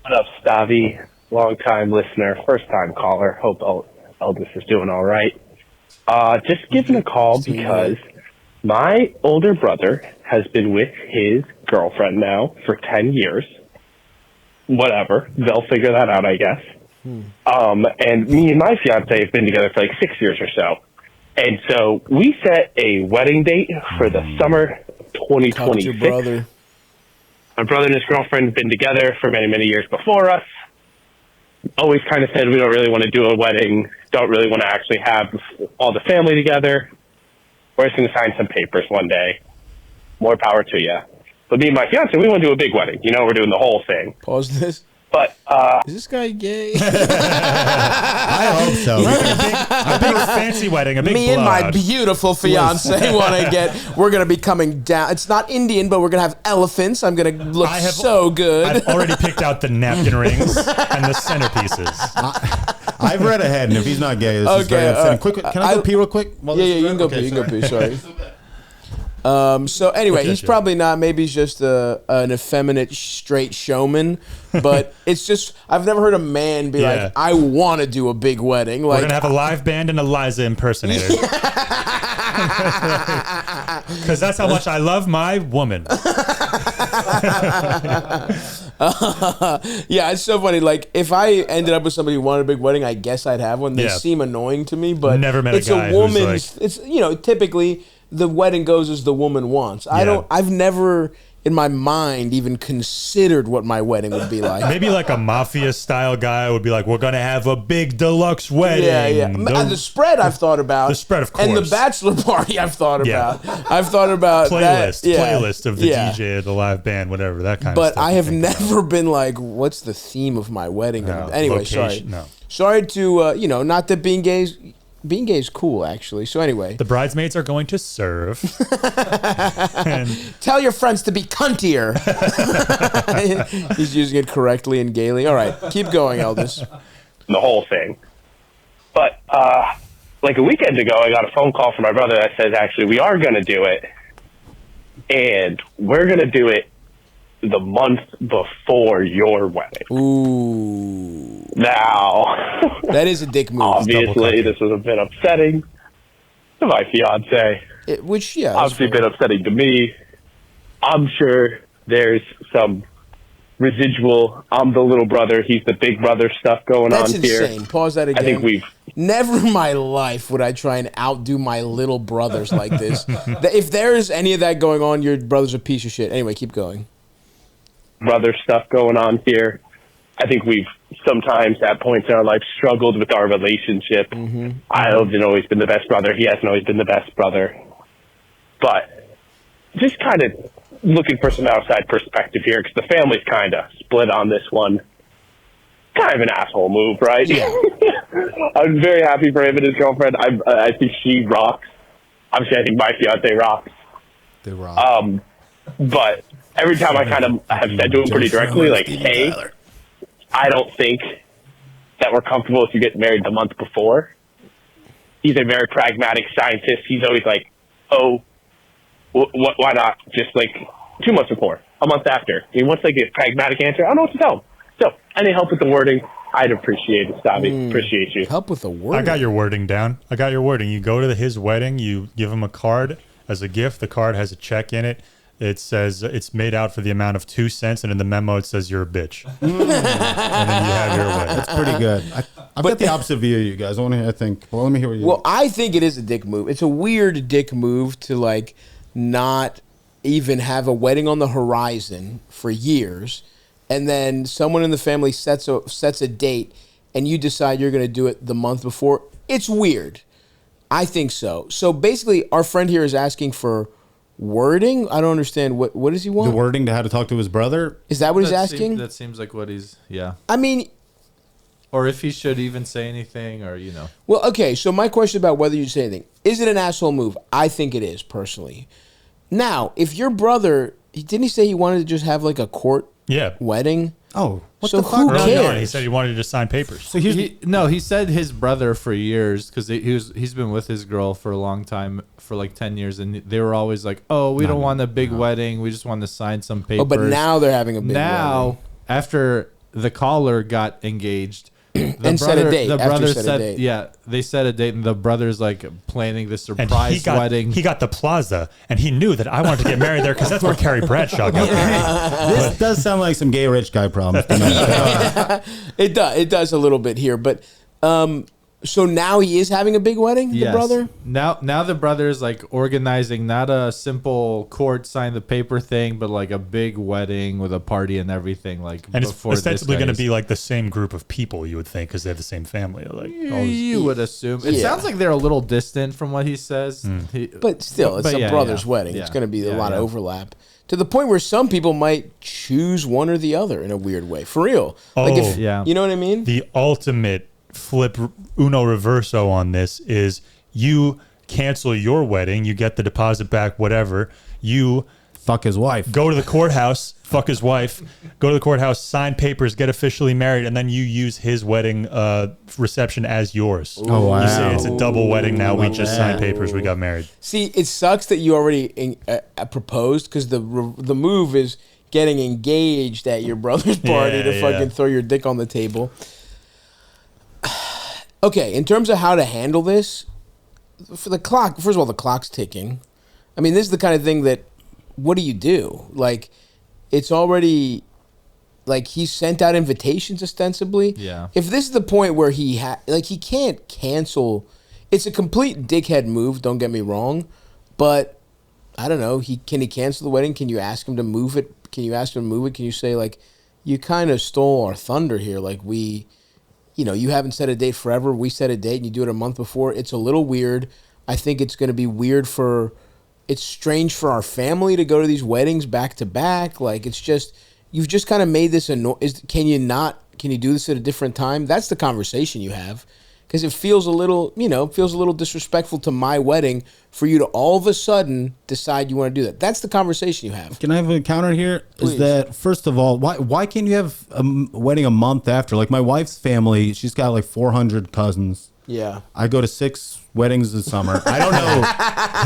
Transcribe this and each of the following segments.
What up, Stavi? Long-time listener, first-time caller. Hope Eldest is doing all right. Just giving a call because my older brother has been with his girlfriend now for 10 years. Whatever. They'll figure that out, I guess. And me and my fiance have been together for like 6 years or so. And so we set a wedding date for the summer 2026. Your brother. My brother and his girlfriend have been together for many, many years before us. Always kind of said we don't really want to do a wedding, don't really want to actually have all the family together. We're just going to sign some papers one day. More power to you. But me and my fiance, we want to do a big wedding. You know, we're doing the whole thing. Pause this. But, is this guy gay? I hope so. A big fancy wedding, a big Me and my blowout. beautiful fiance want to we're going to be coming down. It's not Indian, but we're going to have elephants. I'm going to look so good. I've already picked out the napkin rings and the centerpieces. I've read ahead, and if he's not gay, this is very upsetting. Quick, can I go pee real quick? Yeah, you can go pee. You can go pee, sorry. So anyway, he's probably not. Maybe he's just an effeminate straight showman. But it's just I've never heard a man be like, "I want to do a big wedding." Like, we're gonna have a live band and a Liza impersonator. Because that's how much I love my woman. Yeah, it's so funny. Like, if I ended up with somebody who wanted a big wedding, I guess I'd have one. They seem annoying to me, but never met it's a guy a woman's. who's like, it's typically the wedding goes as the woman wants. I've never in my mind even considered what my wedding would be like. Maybe like a mafia style guy would be like, we're gonna have a big deluxe wedding. Yeah. The spread I've thought about. The spread, of course. And the bachelor party I've thought about. I've thought about playlist of the DJ, the live band, whatever, that kind of stuff. But I have never been like, what's the theme of my wedding? Anyway, sorry. Sorry to, not that being gay is cool, actually. So anyway. The bridesmaids are going to serve. Tell your friends to be cuntier. He's using it correctly and gaily. All right, keep going, Eldest. The whole thing. But, like a weekend ago, I got a phone call from my brother that says, actually, we are going to do it. And we're going to do it the month before your wedding. Ooh. Now. That is a dick move. Obviously, this was a bit upsetting to my fiance. Obviously been upsetting to me. I'm sure there's some residual, I'm the little brother, he's the big brother stuff going on here. That's insane. Pause that again. I think never in my life would I try and outdo my little brothers like this. If there is any of that going on, your brother's a piece of shit. Anyway, keep going. Brother stuff going on here. I think we've sometimes at points in our life struggled with our relationship. I haven't always been the best brother. He hasn't always been the best brother. But just kind of looking for some outside perspective here, because the family's kind of split on this one. Kind of an asshole move, right? Yeah. I'm very happy for him and his girlfriend. I think she rocks. Obviously, I think my fiance rocks. They rock. But every time I kind of have said to him pretty directly, like, hey, I don't think that we're comfortable if you get married the month before. He's a very pragmatic scientist. He's always like, oh, why not just like 2 months before, a month after? He wants like a pragmatic answer. I don't know what to tell him. So, any help with the wording, I'd appreciate it, Stavi. Appreciate you. Help with the wording? I got your wording down. You go to his wedding, you give him a card as a gift. The card has a check in it. It says it's made out for the amount of 2 cents, and in the memo it says you're a bitch. And then you have your wedding. That's pretty good. I've got the opposite view of you guys. Well, let me hear what you Well, I think it is a dick move. It's a weird dick move to like not even have a wedding on the horizon for years, and then someone in the family sets a date, and you decide you're going to do it the month before. It's weird. I think so. So basically, our friend here is asking for wording. I don't understand. What does he want? The wording to how to talk to his brother? Is that what he's asking? That seems like what he's, yeah. I mean, or if he should even say anything, or Well, okay. So my question about whether you say anything, is it an asshole move? I think it is, personally. Now, if your brother, didn't he say he wanted to just have like a court wedding? Oh, what the fuck? Who cares? On, he said he wanted to sign papers. So he said his brother for years, because he's been with his girl for a long time, for like 10 years, and they were always like, oh, we don't want a big wedding, we just want to sign some papers. Oh, but now they're having a big wedding. After the caller got engaged. And set a date. The after brother set a said, date. yeah, they set a date, and the brother's like planning the surprise wedding. He got the plaza, and he knew that I wanted to get married there because that's where Carrie Bradshaw got married. This does sound like some gay rich guy problems. It does a little bit here, but so now he is having a big wedding, the brother? Now the brother is like organizing not a simple court sign the paper thing, but like a big wedding with a party and everything. Like, and it's ostensibly going to be like the same group of people, you would think, because they have the same family. Like you would assume. It sounds like they're a little distant from what he says. But still, it's a brother's wedding. Yeah. It's going to be a lot of overlap. To the point where some people might choose one or the other in a weird way. For real. You know what I mean? The ultimate flip uno reverso on this is you cancel your wedding, you get the deposit back, whatever. You fuck his wife. Go to the courthouse, fuck his wife, go to the courthouse, sign papers, get officially married, and then you use his wedding reception as yours. Oh, wow. You say it's a double wedding now. We just signed papers. We got married. See, it sucks that you already proposed because the move is getting engaged at your brother's party to fucking throw your dick on the table. Okay, in terms of how to handle this, for the clock, first of all, the clock's ticking. I mean, this is the kind of thing that, what do you do? Like, it's already, like, he sent out invitations ostensibly. Yeah. If this is the point where he can't cancel, it's a complete dickhead move, don't get me wrong, but, I don't know, can he cancel the wedding? Can you ask him to move it? Can you ask him to move it? Can you say, like, you kind of stole our thunder here, like, you haven't set a date forever. We set a date and you do it a month before. It's a little weird. I think it's going to be weird it's strange for our family to go to these weddings back to back. Like, it's just, you've just kind of made this can you do this at a different time? That's the conversation you have. Because it feels a little, disrespectful to my wedding for you to all of a sudden decide you want to do that. That's the conversation you have. Can I have a counter here? Please. Is that, first of all, why can't you have a wedding a month after? Like, my wife's family, she's got like 400 cousins. Yeah. I go to 6 weddings this summer. I don't know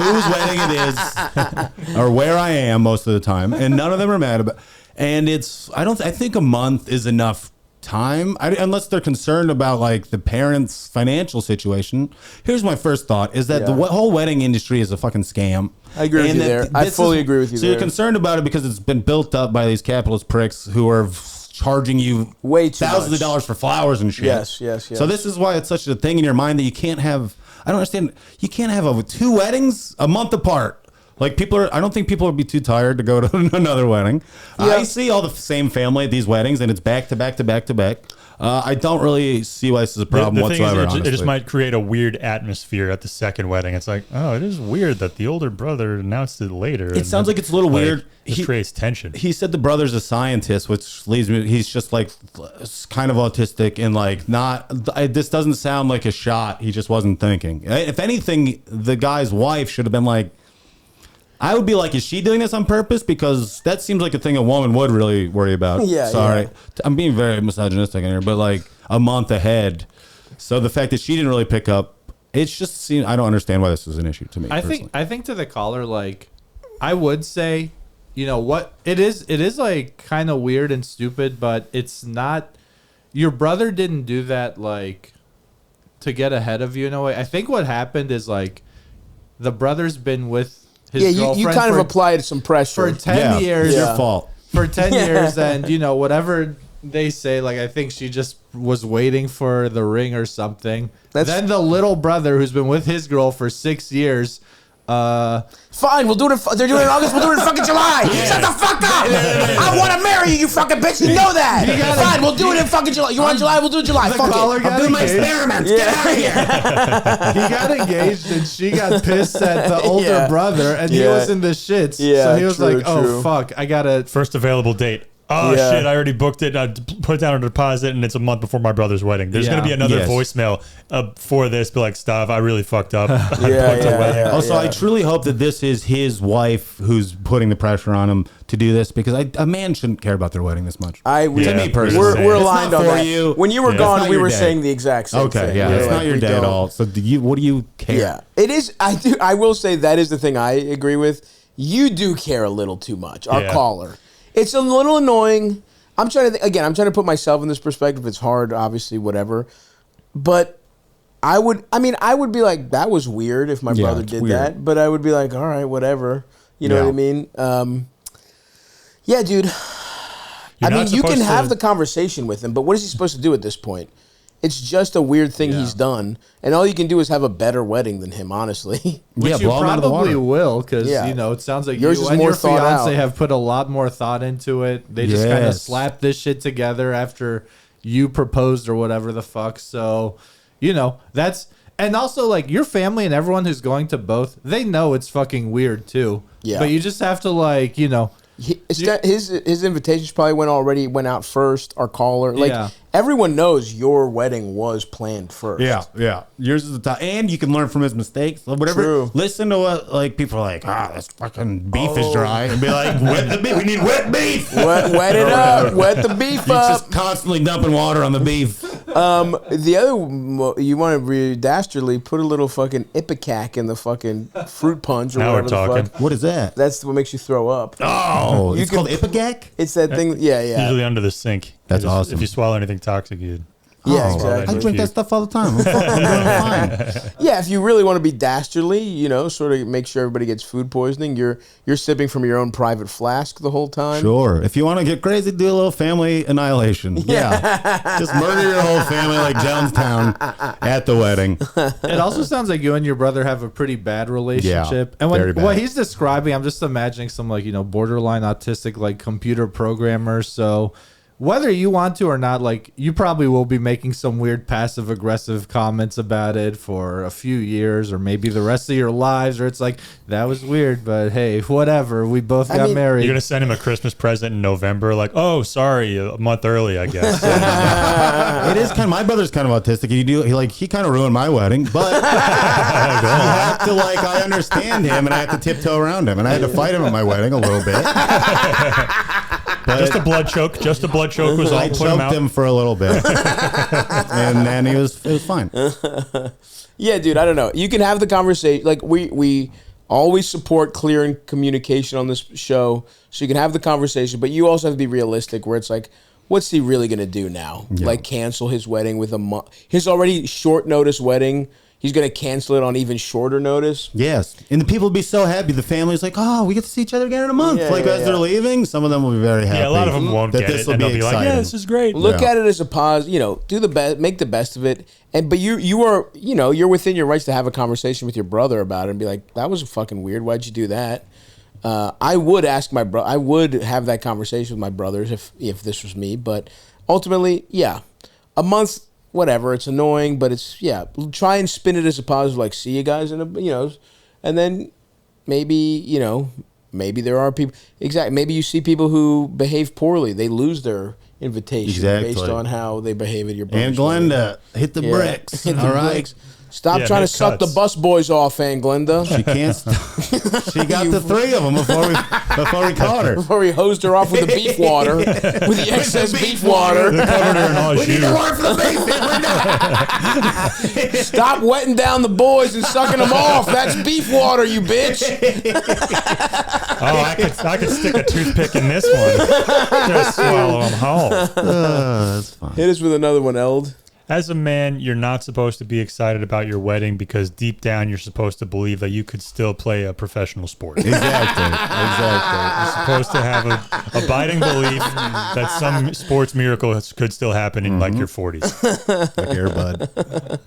whose wedding it is or where I am most of the time, and none of them are mad about. And I think a month is enough time, unless they're concerned about like the parents' financial situation. Here's my first thought: is that the whole wedding industry is a fucking scam. I agree with you there. I fully agree with you. So you're concerned about it because it's been built up by these capitalist pricks who are charging you way too thousands of dollars for flowers and shit. Yes. So this is why it's such a thing in your mind that you can't have. I don't understand. You can't have 2 weddings a month apart. Like, I don't think people would be too tired to go to another wedding. Yeah. I see all the same family at these weddings, and it's back to back to back to back. I don't really see why this is a problem whatsoever. Thing is, it just might create a weird atmosphere at the second wedding. It's like, oh, it is weird that the older brother announced it later. It sounds like it's a little weird. It creates tension. He said the brother's a scientist, which leads me. He's just like kind of autistic and like not. This doesn't sound like a shot. He just wasn't thinking. If anything, the guy's wife should have been like. I would be like, is she doing this on purpose? Because that seems like a thing a woman would really worry about. Sorry. I'm being very misogynistic in here, but like a month ahead. So the fact that she didn't really pick up, it's just, I don't understand why this is an issue to me. I think to the caller, like, I would say, what it is like kind of weird and stupid, but it's not, your brother didn't do that like to get ahead of you in a way. I think what happened is like the brother's been with his girlfriend you kind of applied some pressure for 10 years. It's your fault. For 10 years, and whatever they say, like, I think she just was waiting for the ring or something. Then the little brother who's been with his girl for 6 years. Fine, we'll do it. They're doing it in August. We'll do it in fucking July. Shut the fuck up! I want to marry you, you fucking bitch. You know that. Fine, we'll do it in fucking July. You want July? We'll do it July. Fuck it. I'm doing my experiments. Get out of here. He got engaged, and she got pissed at the older brother, and he was in the shits. So he was like, "Oh fuck, I gotta first available date." Oh, shit, I already booked it. I put down a deposit, and it's a month before my brother's wedding. There's going to be another voicemail for this. Be like, Stav, I really fucked up. Also, I truly hope that this is his wife who's putting the pressure on him to do this, because a man shouldn't care about their wedding this much. To me personally. We're aligned on that. You. When you were gone, we were saying the exact same thing. It's not your day at all. So what do you care? Yeah, it is. I will say that is the thing I agree with. You do care a little too much, our caller. It's a little annoying. I'm trying to I'm trying to put myself in this perspective. It's hard, obviously, whatever. But I would be like, that was weird if my brother did that. But I would be like, all right, whatever. You know what I mean? Yeah, dude. I mean, you can have the conversation with him, but what is he supposed to do at this point? It's just a weird thing he's done, and all you can do is have a better wedding than him, honestly. Which you probably will, because it sounds like you and your fiance have put a lot more thought into it. They just kind of slapped this shit together after you proposed or whatever the fuck. So, that's, and also like your family and everyone who's going to both, they know it's fucking weird too. Yeah, but you just have to his invitations probably went out first. Our caller, everyone knows your wedding was planned first. Yeah. Yours is the top, and you can learn from his mistakes. Whatever. True. Listen to what people are like. This fucking beef is dry, and be like, wet the beef. We need wet beef. Wet it up. Wet the beef up. Just constantly dumping water on the beef. The other, you want to be dastardly, put a little fucking ipecac in the fucking fruit punch or whatever the fuck. What is that? That's what makes you throw up. Oh, it's called ipecac? It's that thing. Yeah. Usually under the sink. That's awesome. If you swallow anything toxic, you. Yeah, exactly. I drink that stuff all the time. I'm doing fine. Yeah, if you really want to be dastardly, sort of make sure everybody gets food poisoning, you're sipping from your own private flask the whole time. Sure. If you want to get crazy, do a little family annihilation. Yeah. Just murder your whole family like Jonestown at the wedding. It also sounds like you and your brother have a pretty bad relationship. Yeah, and what he's describing, I'm just imagining some borderline autistic computer programmer. So whether you want to or not, you probably will be making some weird passive-aggressive comments about it for a few years or maybe the rest of your lives, or it's like, that was weird, but hey, whatever. We both got married. You're going to send him a Christmas present in November, oh, sorry, a month early, I guess. It is kind of, my brother's kind of autistic. He kind of ruined my wedding, but you have to, I understand him, and I have to tiptoe around him, and I had to fight him at my wedding a little bit. But just a blood choke was all. I choked him for a little bit, and then it was fine. Yeah, dude, I don't know. You can have the conversation. We always support clear communication on this show, so you can have the conversation, but you also have to be realistic. Where it's what's he really gonna do now? Yeah. Cancel his wedding with his already short notice wedding. He's going to cancel it on even shorter notice. Yes. And the people will be so happy. The family's like, oh, we get to see each other again in a month. As they're leaving, some of them will be very happy. Yeah, a lot of them won't get it. And they'll be like, yeah, this is great. Look at it as a positive, do the best, make the best of it. But you are, you're within your rights to have a conversation with your brother about it and be like, that was fucking weird. Why'd you do that? I would ask my brother, I would have that conversation with my brothers if this was me. But ultimately, a month, whatever, it's annoying, but it's try and spin it as a positive, see you guys in and then maybe maybe there are people maybe you see people who behave poorly, they lose their invitation based on how they behave at your brother's and Glenda hit the bricks. Hit the bricks. Stop trying to suck the bus boys off, Aunt Glenda. She can't stop. She got the three of them before we caught her. Before we hosed her off with the beef water, with the excess beef water. Covered her in all we need to water for the beef. Stop wetting down the boys and sucking them off. That's beef water, you bitch. I could stick a toothpick in this one. Just swallow them whole. That's fine. Hit us with another one, Eld. As a man, you're not supposed to be excited about your wedding because deep down you're supposed to believe that you could still play a professional sport. Exactly. You're supposed to have a abiding belief that some sports miracle could still happen in your 40s. Like Air Bud.